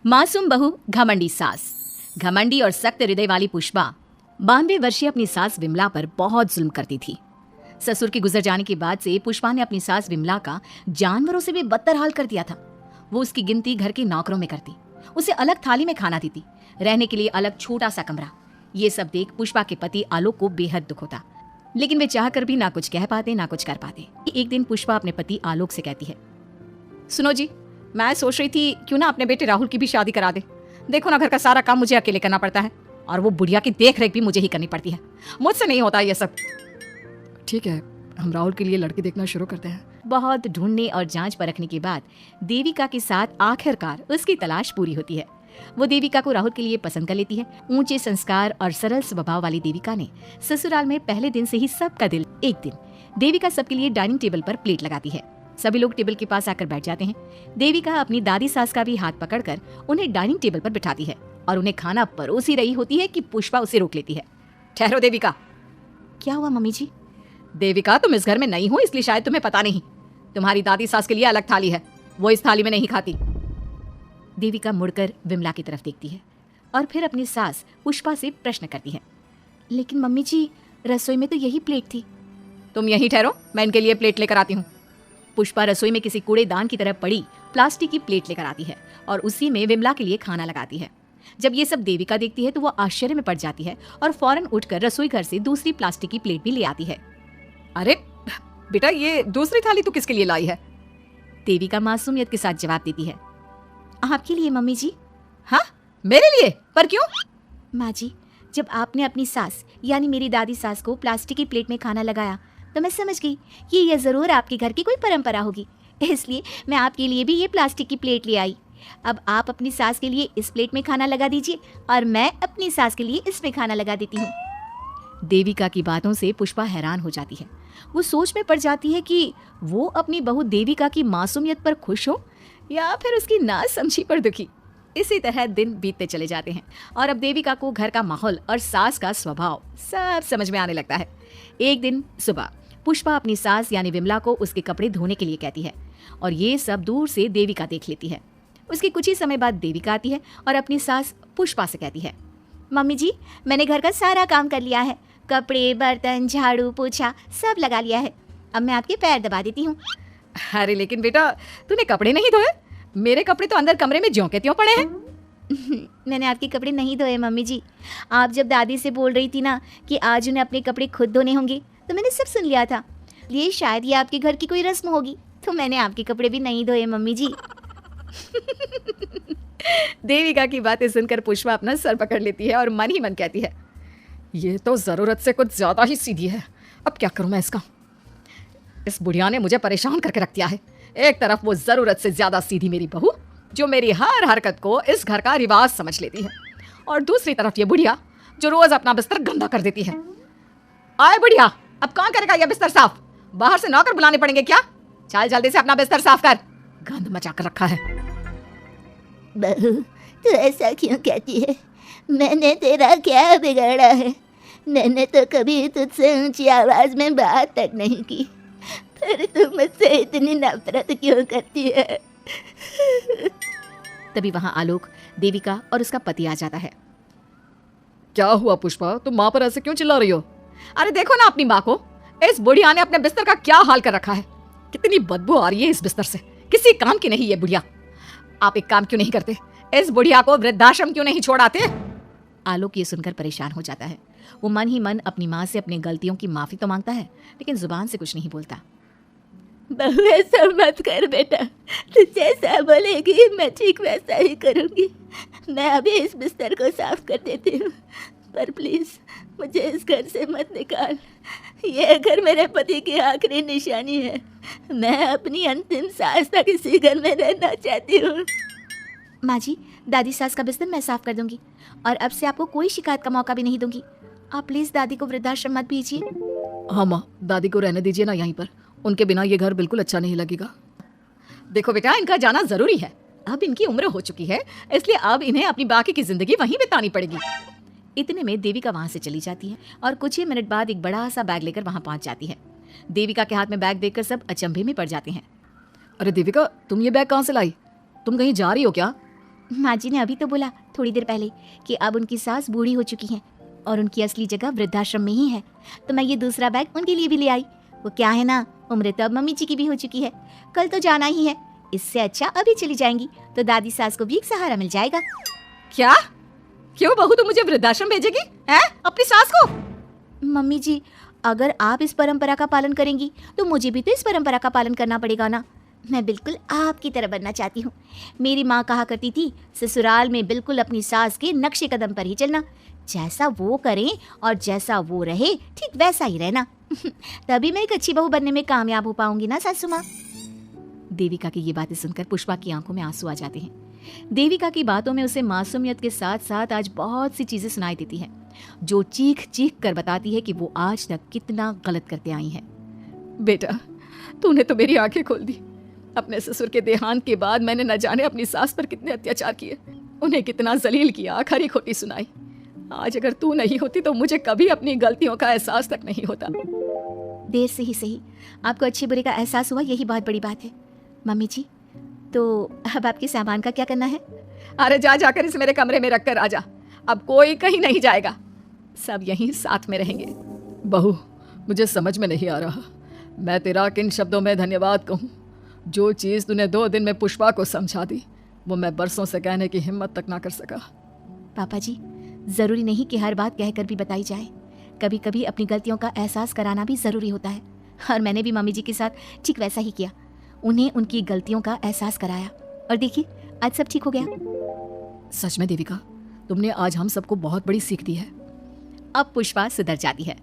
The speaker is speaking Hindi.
मासूम बहू घमंडी सास। घमंडी और सख्त हृदय वाली पुष्पा 92 वर्षीय अपनी सास विमला पर बहुत जुल्म करती थी। ससुर के गुजर जाने के बाद से पुष्पा ने अपनी सास विमला का जानवरों से भी बदतर हाल कर दिया था। वो उसकी गिनती घर के नौकरों में करती, उसे अलग थाली में खाना देती, रहने के लिए अलग छोटा सा कमरा। ये सब देख पुष्पा के पति आलोक को बेहद दुख होता, लेकिन वे चाहकर भी ना कुछ कह पाते ना कुछ कर पाते। एक दिन पुष्पा अपने पति आलोक से कहती है, सुनो जी, मैं सोच रही थी क्यों ना अपने बेटे राहुल की भी शादी करा दे। देखो ना, घर का सारा काम मुझे अकेले करना पड़ता है और वो बुढ़िया की देख रेख भी मुझे ही करनी पड़ती है। मुझसे नहीं होता ये सब। ठीक है, हम राहुल के लिए लड़की देखना शुरू करते हैं। बहुत ढूंढने और जांच परखने के बाद देविका के साथ आखिरकार उसकी तलाश पूरी होती है। वो देविका को राहुल के लिए पसंद कर लेती है। ऊंचे संस्कार और सरल स्वभाव वाली देविका ने ससुराल में पहले दिन से ही सबका दिल। एक दिन देविका सबके लिए डाइनिंग टेबल पर प्लेट लगाती है। सभी लोग टेबल के पास आकर बैठ जाते हैं। देविका अपनी दादी सास का भी हाथ पकड़कर उन्हें डाइनिंग टेबल पर बिठाती है और उन्हें खाना परोस ही रही होती है कि पुष्पा उसे रोक लेती है। ठहरो देविका। क्या हुआ मम्मी जी? देविका, तुम इस घर में नहीं हो इसलिए शायद तुम्हें पता नहीं, तुम्हारी दादी सास के लिए अलग थाली है, वो इस थाली में नहीं खाती। देविका मुड़कर विमला की तरफ देखती है और फिर अपनी सास पुष्पा से प्रश्न करती है, लेकिन मम्मी जी, रसोई में तो यही प्लेट थी। तुम यहीं ठहरो, मैं इनके लिए प्लेट लेकर आती हूँ। पुष्पा रसोई में किसी कूड़ेदान की तरह पड़ी प्लास्टिक की प्लेट लेकर आती है और उसी में विमला के लिए खाना लगाती है। जब ये सब देविका देखती है तो वो आश्चर्य में पड़ जाती है और फौरन उठकर रसोई घर से दूसरी प्लास्टिक की प्लेट भी ले आती है। अरे बेटा, ये दूसरी थाली तू किसके लिए लाई है? देविका मासूमियत के साथ जवाब देती है, आपके लिए मम्मी जी। हाँ, मेरे लिए? पर क्यों? माँ जी, जब आपने अपनी सास यानी मेरी दादी सास को प्लास्टिक की प्लेट में खाना लगाया तो मैं समझ गई कि यह जरूर आपके घर की कोई परंपरा होगी, इसलिए मैं आपके लिए भी ये प्लास्टिक की प्लेट ले आई। अब आप अपनी सास के लिए इस प्लेट में खाना लगा दीजिए और मैं अपनी सास के लिए इसमें खाना लगा देती हूँ। देविका की बातों से पुष्पा हैरान हो जाती है। वो सोच में पड़ जाती है कि वो अपनी बहू देविका की मासूमियत पर खुश हो या फिर उसकी नासमझी पर दुखी। इसी तरह दिन बीतते चले जाते हैं और अब देविका को घर का माहौल और सास का स्वभाव सब समझ में आने लगता है। एक दिन सुबह पुष्पा अपनी सास यानी विमला को उसके कपड़े धोने के लिए कहती है और ये सब दूर से देविका देख लेती है। उसके कुछ ही समय बाद देविका आती है और अपनी सास पुष्पा से कहती है, मम्मी जी, मैंने घर का सारा काम कर लिया है, कपड़े, बर्तन, झाड़ू, पोछा सब लगा लिया है। अब मैं आपके पैर दबा देती हूँ। अरे लेकिन बेटा, तूने कपड़े नहीं धोए? मेरे कपड़े तो अंदर कमरे में ज्यों के त्यों पड़े हैं। मैंने आपके कपड़े नहीं धोए मम्मी जी। आप जब दादी से बोल रही थी ना कि आज उन्हें अपने कपड़े खुद धोने होंगे तो मैंने सब सुन लिया था। ये शायद ये आपके घर की कोई रस्म होगी, तो मैंने आपके कपड़े भी नहीं धोए मम्मी जी। देविका की बातें सुनकर पुष्पा अपना सर पकड़ लेती है और मन ही मन कहती है, ये तो जरूरत से कुछ ज्यादा ही सीधी है। अब क्या करूं मैं इसका? इस बुढ़िया ने मुझे परेशान करके रख दिया है। एक तरफ वो जरूरत से ज्यादा सीधी मेरी बहू जो मेरी हर हरकत को इस घर का रिवाज समझ लेती है, और दूसरी तरफ ये बुढ़िया जो रोज अपना बिस्तर गंदा कर देती है। आए बुढ़िया, अब कौन करेगा ये बिस्तर साफ? बाहर से नौकर बुलाने पड़ेंगे क्या? चल जल्दी से अपना बिस्तर साफ कर, गंद मचा कर रखा है। बहू, तू ऐसा क्यों कहती है? मैंने तेरा क्या बिगाड़ा है? मैंने तो कभी तुझसे ऊंची आवाज में बात तक नहीं की, फिर तू मुझसे इतनी नफरत क्यों करती है? तभी वहां आलोक, देविका और उसका पति आ जाता है। क्या हुआ पुष्पा, तुम माँ पर ऐसे क्यों चिल्ला रही हो? अरे देखो ना अपनी माँ को, इस बुढ़िया ने अपने बिस्तर का क्या हाल कर रखा है। कितनी बदबू आ रही है इस बिस्तर से, किसी काम की नहीं ये बुढ़िया। आप एक काम क्यों नहीं करते, इस बुढ़िया को वृद्धाश्रम क्यों नहीं छोड़ाते? आलोक ये सुनकर परेशान हो जाता है। वो मन ही मन अपनी माँ से अपनी गलतियों की माफी तो मांगता है, लेकिन जुबान से कुछ नहीं बोलता। बहू, ऐसा मत कर बेटा, तू जैसा बोलेगी मैं ठीक वैसा ही करूँगी। मैं अभी इस बिस्तर को साफ कर देती हूँ, पर प्लीज़ मुझे इस घर से मत निकाल। ये घर मेरे पति की आखिरी निशानी है। मैं अपनी अंतिम सांस तक इसी घर में रहना चाहती हूँ। माँ जी, दादी सास का बिस्तर मैं साफ कर दूंगी और अब से आपको कोई शिकायत का मौका भी नहीं दूंगी। आप प्लीज दादी को वृद्धाश्रम मत भेजिए। हाँ माँ, दादी को रहने दीजिए ना यहीं पर, उनके बिना ये घर बिल्कुल अच्छा नहीं लगेगा। देखो बेटा, इनका जाना जरूरी है, अब इनकी उम्र हो चुकी है, इसलिए अब इन्हें अपनी बाकी की जिंदगी वहीं बितानी पड़ेगी। इतने में देविका वहां से चली जाती है और कुछ ही मिनट बाद एक बड़ा सा बैग लेकर वहां पहुंच जाती है। देविका के हाथ में बैग देखकर सब अचंभे में पड़ जाते हैं। अरे देविका, तुम ये बैग कहाँ से लाई? तुम कहीं जा रही हो क्या? माँ जी ने अभी तो बोला थोड़ी देर पहले कि अब उनकी सास बूढ़ी हो चुकी हैं और उनकी असली जगह वृद्धाश्रम में ही है, तो मैं ये दूसरा बैग उनके लिए भी ले आई। वो क्या है ना, उम्र तो अब मम्मी जी की भी हो चुकी है, कल तो जाना ही है, इससे अच्छा अभी चली जाएंगी तो दादी सास को भी एक सहारा मिल जाएगा। क्या? क्यों बहू तुम मुझे वृद्धाश्रम भेजेगी हैं? अपनी सास को? मम्मी जी, अगर आप इस परंपरा का पालन करेंगी तो मुझे भी तो इस परंपरा का पालन करना पड़ेगा ना। मैं बिल्कुल आपकी तरह बनना चाहती हूँ। मेरी माँ कहा करती थी, ससुराल में बिल्कुल अपनी सास के नक्शे कदम पर ही चलना, जैसा वो करें और जैसा वो रहे ठीक वैसा ही रहना। तभी मैं एक अच्छी बहू बनने में कामयाब हो पाऊंगी ना सासू माँ। देविका की ये बातें सुनकर पुष्पा की आंखों में आंसू आ जाते हैं। देविका की बातों में उसे मासूमियत के साथ साथ आज बहुत सी चीजें सुनाई देती हैं, जो चीख चीख कर बताती है कि वो आज तक कितना गलत करते आई हैं। बेटा, तूने तो मेरी आंखें खोल दी। अपने ससुर के देहांत के बाद मैंने न जाने अपनी सास पर कितने अत्याचार किए, उन्हें कितना जलील किया, खरी खोटी सुनाई। आज अगर तू नहीं होती तो मुझे कभी अपनी गलतियों का एहसास तक नहीं होता। देर से ही सही आपको अच्छे बुरे का एहसास हुआ, यही बहुत बड़ी बात है। मम्मी जी, तो अब आपके सामान का क्या करना है? अरे जा जाकर इसे मेरे कमरे में रख कर आ जा। अब कोई कहीं नहीं जाएगा, सब यहीं साथ में रहेंगे। बहू, मुझे समझ में नहीं आ रहा मैं तेरा किन शब्दों में धन्यवाद कहूँ। जो चीज़ तूने 2 दिन में पुष्पा को समझा दी, वो मैं बरसों से कहने की हिम्मत तक ना कर सका। पापा जी, जरूरी नहीं कि हर बात कहकर भी बताई जाए, कभी कभी अपनी गलतियों का एहसास कराना भी जरूरी होता है। और मैंने भी मम्मी जी के साथ ठीक वैसा ही किया, उन्हें उनकी गलतियों का एहसास कराया और देखिए आज सब ठीक हो गया। सच में देविका, तुमने आज हम सबको बहुत बड़ी सीख दी है। अब पुष्पा सुधर जाती है।